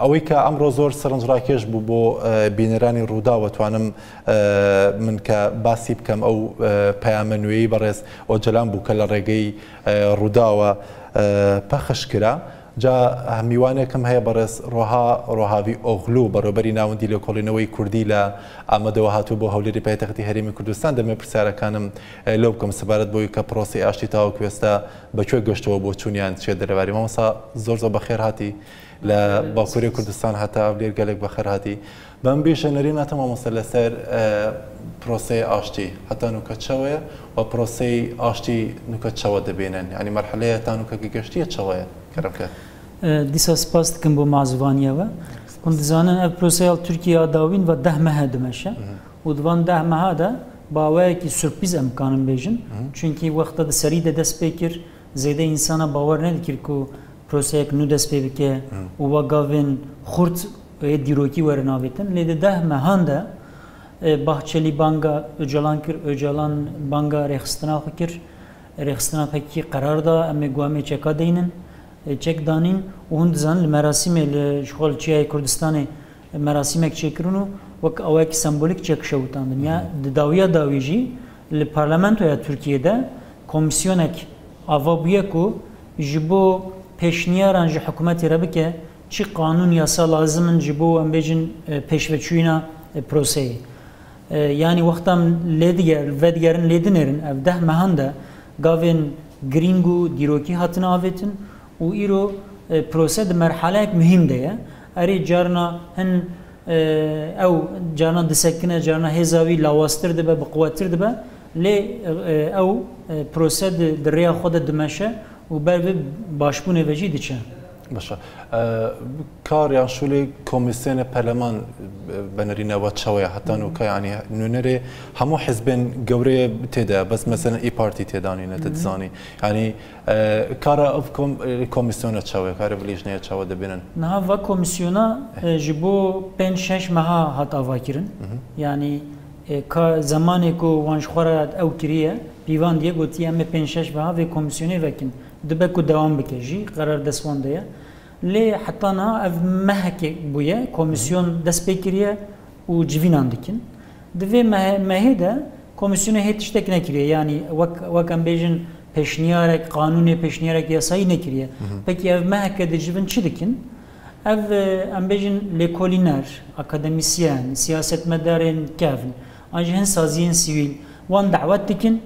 ئەوەی کە ئەمڕۆ زۆر سەرنجڕاکێش بوو بۆ بینەرانی ڕوودا توانم من کە باسی بکەم ئەو پەیامە نوێیی بەڕێز ئۆجەلان بوو کە لە ڕێگەی ڕووداوە پەخش کرا. جا هەمیوانێکم هەیە بەڕێز ڕۆهاوی ئۆغلو بەڕێوەبەری ناوەندی لێکۆڵینەوەی کوردی لە ئامادەوە هاتوو بۆ هەولێری پایتەختی هەرێمی کوردستان دەمێ پرسیارەکانم لەو بکەم سەبارەت بۆی کە پرۆسی ئاشتی تاوەکو ئێستا بەکوێ گەشتەوە بۆ چوونیان چێ دەرەباری مامۆستا زۆر بەخێر هاتی لە باکووری کوردستان هەتا لێر گەلێک بەخێر هاتی بەم بێشە نەریناتە مامۆستا لەسەر پرۆسەی ئاشتی هەتا نوکەچەوەیە و پرۆسەی ئاشتی نوکەچەوە دەبێنن ینی مەرحەلەیە تا نوکەکە گەشتیە چەوەیە کەرەکە دیسا سپاس دکم بۆ مازوانیەوە هەم دەزانن ئەو پرۆسەیە تورکیا داوین و 10 مەهە دمەشە و دوان 10 مەهادا باوەیەکی سورپریز ئەم بکانم بێژن چونکی وەختە سەری دەست پێ کرد زێدە ئینسانە باوەڕ نەدەکرد و پرۆسەیەک نو دەست پێ بکە و وە گاڤێن خورد دیرۆکی وەرناوێتن لێ 10 مەهاندا باخچەلی بانگا ئۆجەلان کرد ئۆجەلان بانگا ڕێخستنا خو کرد ڕێخستنا پەکی قەراردا ئەمێ گوامێ چێکا دەینن چێک دانین و هەند دەزانن لە مەراسیمێ لە خۆڵچیای کوردستانی مەراسیمێک چێکردن و وەک ئەوەیەکی سمبۆلیک چێکشەوتاندن یا داویە داویژی لە پارلەمانتۆیە تورکیەدا کۆمیسیۆنێک ئاوا بوویە و ji bo pêşniyaran ji hikûmetê re bike çi qanûn yasa lazimin ji bo em bêjin pêşveçûyîna proseyê yanî wextan vedigerin lêdinêrin ev 10 mehan de gavên girîng û dîrokî hatine avêtin û îro prose di merheleyek mühim de ye erê carna hin ew carna disekine carna hêza wî lawastir dibe biqwetir dibe lê ew prose di rêya xwe de dimeşe û ber vê başbûnê ve jî diçe. Başa. Kariyan şulê komisyona Parleman benerîneva çawaya heta nûka yani nûnerê hemû hizbên gewrê têde bes mesela İYİ Partî têdanîne te dizanî yani kara ev komisyona çawaya kara bilîjnaya çawa dibînin. Niha va komisyona ji bo 5-6 meha hat avakirin yani ka zamanê ku wan ji xwe re ew kiriye pîvan diye gotiye em 5-6 meha vê komisyonê vekin dibe ku devam bike jî qerar destwan ye lê heta niha ev mehekê bûye komisyon dest pê kiriye û civînan dikin di vê mehê de komisyona hê tiştek nekiriye yani wek em bêjin pêşniyarek qanûnê pêşniyarek yasayî nekiriye pekî ev meheke di civin çi dikin ev em bêjin lêkolîner akademisyen siyasetmedarên kevn an ji hin saziyên sivîl wan dawet dikin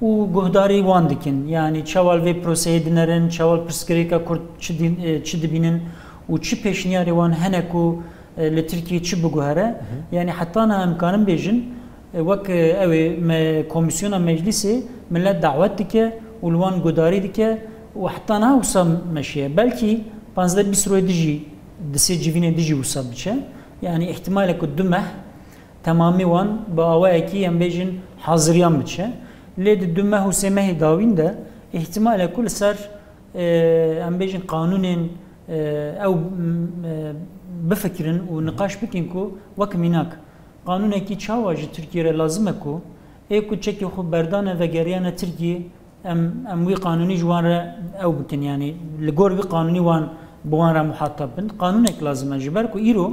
û guhdarî wan dikin yani çawal vê proseyê dinerin çawal pirsgirêka Kurd çi dibînin û çi pêşniyarê wan hene ku li Tirkiye çi biguhere yani heta niha em karin bêjin wek ew ê komisyona meclisê millet dawet dike û li wan guhdarî dike û heta niha wisa meşiye belkî 15-20 royê dijî di sê civînê dijî wisa biçe yani ihtimalek ku du meh tamamî wan bi awayekî em bêjin haziriyan biçe lê di du meh û sê mehê dawîn de ihtimalek ku li ser em bêjin qanûnên ew bifikirin û niqaş bikin ku wek mînak qanûnekî çawa ji Tirkiye re lazim e ku ê ku çekê xwe berdane vegeriyana Tirkiye em wî qanûnî ji wan re ew bikin yani li gor wî qanûnî wan bi wan re muhatap bin qanûnek lazim e ji ber ku îro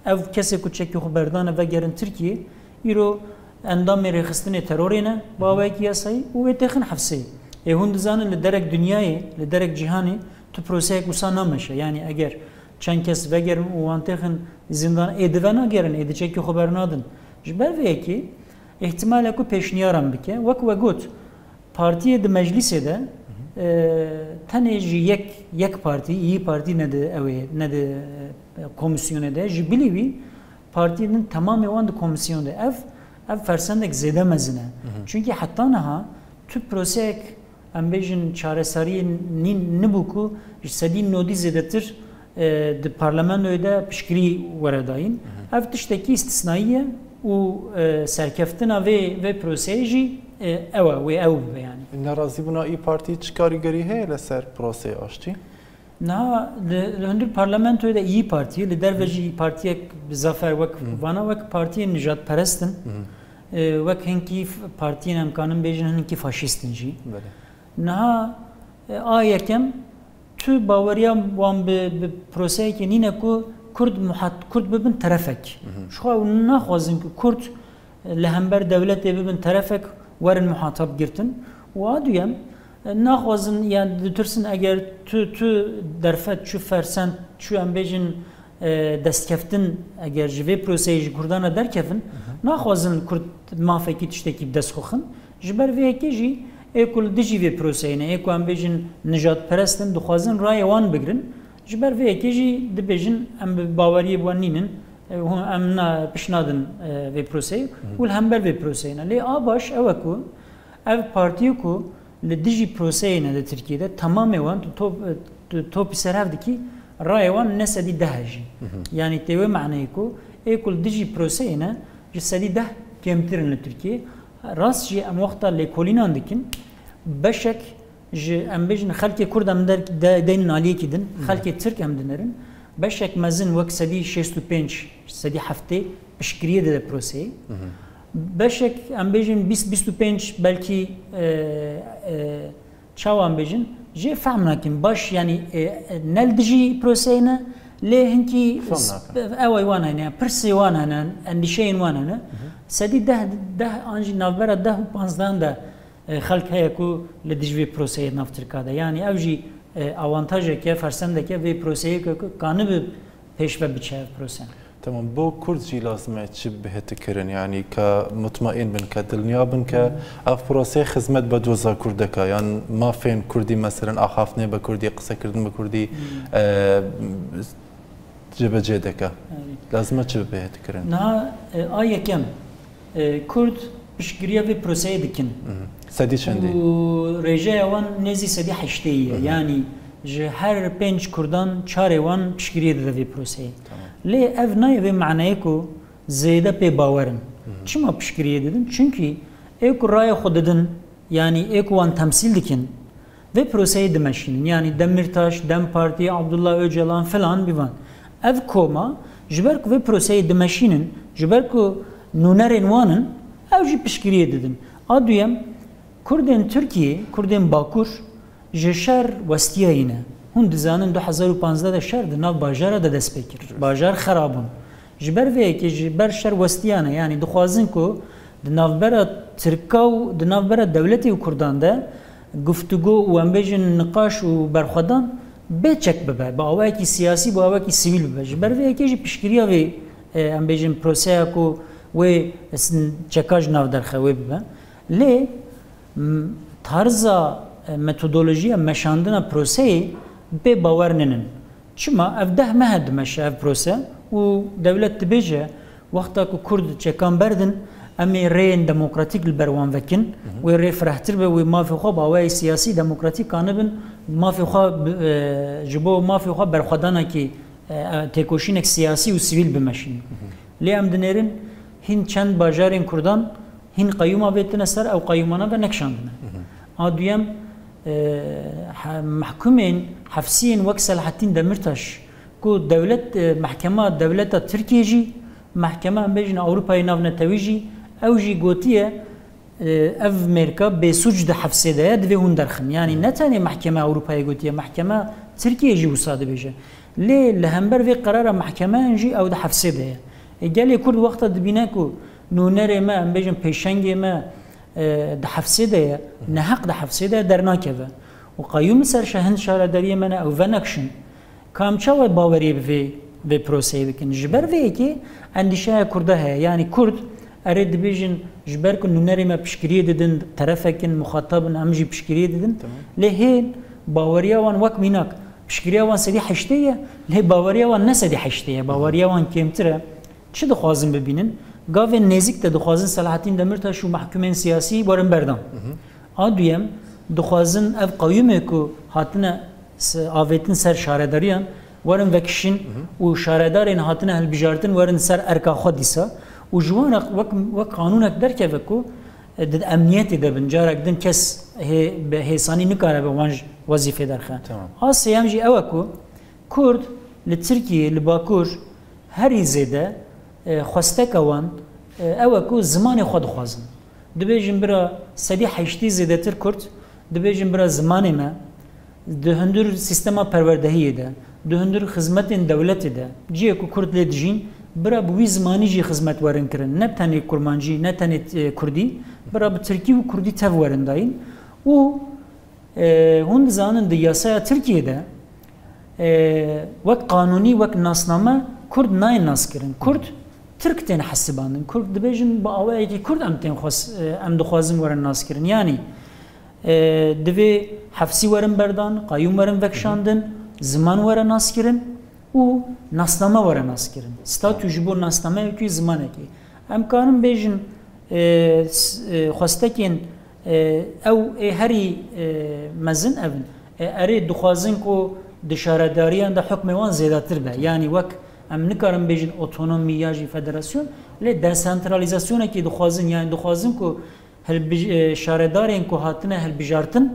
ev kesê ku çekê xwe berdane vegerin Tirkiye îro endamê rêxistinê terorê ne bawayekî yasayî û wê têxin hefseyê ê hûn dizanin li derek dunyayê li derek cîhanê tu proseyek wisa nameşe yani eger çend kes vegerin û wan têxin zindan ê dive nagerin ê di çekê xwe bernadin ji ber vê yekê ihtimalek ku pêşniyaran bike wek we got partiyê di meclisê de tenê jî yek partî İYİ Partî ne de ew ê ne de komisyonê de ji bilî wî partiyên temamê wan di komisyon de ev fersendek zêde mezin e çünkü heta niha tu proseyek em bêjin çareseriyê nibû ku ji sedî nodî zêdetir di parlamentoyê de piştgirî were dayîn ev tiştekî istisnayî ye û serkeftina vê proseyê jî ew e wê ew bibe yani. Nerazîbûna İYİ Partî çi karîgerî heye li ser proseyê aştî? Niha li hundir parlamentoyê de İYİ Partî li derve jî partiyek bi zafer wek vana wek partiyên nijadperestin wek hinkî partiyên em kanin bêjin hinkî faşîstin jî niha a yekem تو باوریا وان به پروسه که نینه کو کرد ببن طرفک شو نخوازن که کرد لهمبر دولت ببن طرفک ورن محاطب گرتن و آدویم نخوازن yani دترسن اگر تو درفت چو فرسن چو ام بیجن دستکفتن اگر جوی پروسه کردانه درکفن نخوازن کرد مافکی تشتکی بدست خوخن جبر وی کی اکل دیجی وی پروسه نه اکو ام بیجن نجات پرستن دخوازن رای وان بگرن جبر وی کی دبیجن ام باوری بوانینن ام نا پشنادن وی پروسه ول همبر وی پروسه نه لی آباش اوکو ev partiyi ku li dijî proseyê de Tirkiye'de tamamê wan topî serhevdikî rayê wan ne sedî deh jî. Yani tevê meعنeyê ku ê ku li dijî proseyê ne ji sedî deh kêmtir in li Tirkiye. Rast jî em wexta lêkolînan dikin beşek ji em bêjin xelkê Kurd em deynên aliyekî din, xelkê Tirk em dinerin. Beşek mezin wek sedî 65 sedî heftê piştgiriyê de proseyê. Beşek em bêjin 20-25 belkî çawa em bêjin jê fehm nakin baş yani nel dijî proseyê ne lê hinkî ew wan hene pirsê wan hene endîşeyên wan hene sedî deh an jî navbera 10 û 15 de xelk heye ku li dijî vê proseyê nav Tirkiye de yani ev jî avantajeke fersendeke vê proseyê kanî pêşve biçe ev prose. تمام بو كرد جي لازم تشب بهتكرن يعني كمطمئن بن كدلنيا بن كاف بروسي خدمت بدوزا كردكا يعني ما فين كردي مثلا اخافني بكردي قصه كردن بكردي جب جدكا لازم تشب بهتكرن نا اي كم كرد بشكريا في بروسي دكن سدي شندي ورجا وان نزي سدي حشتيه يعني هر 5 كردان 4 وان بشكريا في بروسي لی ev nayê meعنeyê ku zêde pê bawerin. Çima piştgiriyê didin? Çünkü ê ku raya xwe didin yani ê ku wan temsîl dikin vê proseyê dimeşînin. Yani Demirtaş, Dem Parti, Abdullah Öcalan filan bivan. Ev koma ji ber ku vê proseyê dimeşînin, ji ber ku nûnerên wan in ew jî piştgiriyê didin. A duyem Kurdên Tirkiye, Kurdên Bakur ji şer westiyayê ne. Hûn dizanin 2015 de şer di nav bajara de dest pê kir. Bajar xerabûn. Ji ber vê yekê ji ber şer westiyan e yani dixwazin ku di navbera Tirka û di navbera dewletê û Kurdan de guftûgû û em bêjin niqaş û berxwedan bêçek bibe. Bi awayekî siyasî bi awayekî sivîl bibe. Ji ber vê yekê jî piştgiriya vê em bêjin proseya ku wê çeka ji nav derxe wê bibe. Lê tarza metodolojiya meşandina proseyê bê bawer ninin. Çima ev deh mehe dimeşe ev prose û devlet dibêje wexta ku Kurd çekan berdin em ê rêyên demokratîk li ber wan vekin wê rê firehtir be wê mafê xwe bi awayê siyasî demokratîk anibin mafê xwe ji bo mafê xwe berxwedanekî têkoşînek siyasî û sivîl bimeşînin. Lê em dinêrin hîn çend bajarên Kurdan hîn qeyûma vê tune ser ew qeyûmana ve nekşandine. A duyem محکومین حفصین وک سلاحتین دمرتاش کو دولت محکمه دولت ترکیه جی محکمه بیجن اروپای ناو نتویجی او جی گوتیه اف امریکا به سوج ده حفصه ده دوی هون درخن یعنی نه تنی محکمه اروپای گوتیه محکمه ترکیه جی وساده بیجه لی لهمبر وی قرار محکمه انجی او ده حفصه ده گلی کرد وقت دبینه کو نونر ما بیجن پیشنگ ما ده حفصه ده نحق ده حفصه ده در ناکوه و قیوم سر شهند شارداری من او ونکشن کام چاوی باوری به پروسه بکن جبر وی که اندیشه کرده ها یعنی کرد ارد بیجن جبر کن نونری ما پشکریه دیدن طرفکن مخاطبن همجی پشکریه دیدن لهین باوریا وان وک میناک پشکریه وان سدی حشتیه له باوریا وان نسدی حشتیه باوریا وان کمتره چه دخوازن ببینن گاو نزیک ده دخوازن صلاحتین دمرتاش و محکومین سیاسی بارن بردم آدویم دخوازن اف قیومه کو هاتنه آویتن سر شارداریان ورن وکشین و شاردارین هاتنه هل بجارتن ورن سر ارکا خودیسا و جوان وک قانونک درکه وکو دد امنیتی ده بنجارک دن کس هیسانی نکاره به وانج وظیفه درخه آسیام جی اوکو کرد لترکیه لباکور هری زیده خواسته کوان اوکو زمان خود خوازن دبیجن برا سدی حشتی زیده تر کرد دبیجن برا زمان ما دهندر سیستما پروردهی ده دهندر خدمت دولت ده جیه کو کرد لیدجین برا بوی زمانی جی خدمت ورن کرن نه تنی کرمانجی نه تنی کردی برا به ترکی و کردی تف ورن داین و هند زانن دی یاسای ترکیه ده وقت قانونی وقت ناسنامه کرد نای ناس کرن کرد ترک تن حسباندن کرد دبیجن با آوایی که کرد ام دخوازم ورن ناس کرن یعنی دوی حفسی ورن بردان قایون ورن وکشاندن زمان ورن ناس کرن و ناسنامه ورن ناس کرن ستاتو جبو ناسنامه یکی زمانه کی ام کارم بیجن خواستکین او هری مزن اون اری دخوازن کو دشارداریان دا حکم وان زیادتر به یعنی وک ام نکارم بیجن اوتونومی یا جی فدراسیون لی دسنترالیزاسیون کی دخوازن یعنی دخوازن کو هل شاردارین کو هاتنه هل بجارتن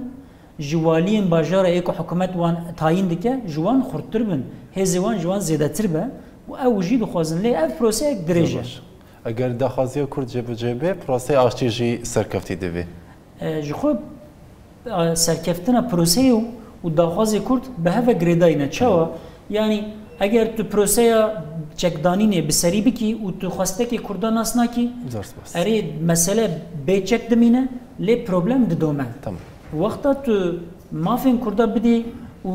جوالین باجار ایکو حکومت وان تاین دکه جوان خورتر بن هزوان جوان زیادتر به و او جی دخوازن لی اف پروسه یک درجه اگر داخازی کرد جبه جبه پروسه آشتی جی سرکفتی دوی جی خوب سرکفتنا پروسه و داخازی کرد به هفه گریداینه چاوا یعنی اگر تو پروسه چکدانینه بسری بکی و تو خواسته که کردان ناسنا کی اری مسئله به چک دمینه لی پروبلم ددومه وقتا تو مافین کرده بدی و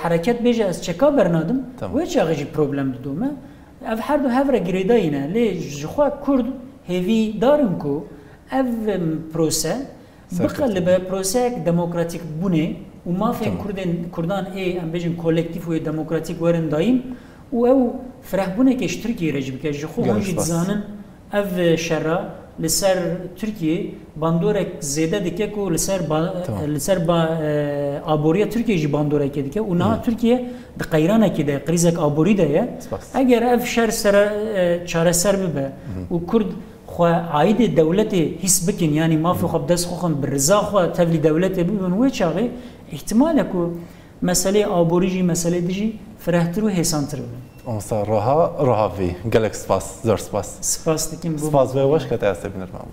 حرکت بیجه از چکا برنادم و چه آغا جی پروبلم ددومه اف هر دو هفره گریداینه لی جخواه کرد هیوی دارم کو اف پروسه بقل به پروسه دموکراتیک بونه و ما فين كردان ام بيجن كولكتيف و ديمقراطيك ورن دايم و او فرحبونه كش تركيا رجب كش خو هنجي تزانن اف شرا لسر تركيا باندورك زياده ديكو لسر ابوريا تركيا جي باندورك ديكو و نا تركيا دقيرانه كده قريزك ابوري ده اگر اف شر سر چاره سر به و كرد خو عايد دولتي حس بكن يعني ما في خب دس خوخن بالرضا خو تبلي دولتي ببن و چاغي احتمال اكو مساله آبوریجی مساله دیجی فرهتر و حسانتر بودن. اونسا روها في گلک سپاس زر سپاس. سپاس دکیم. سپاس به وش کت است بینر مام.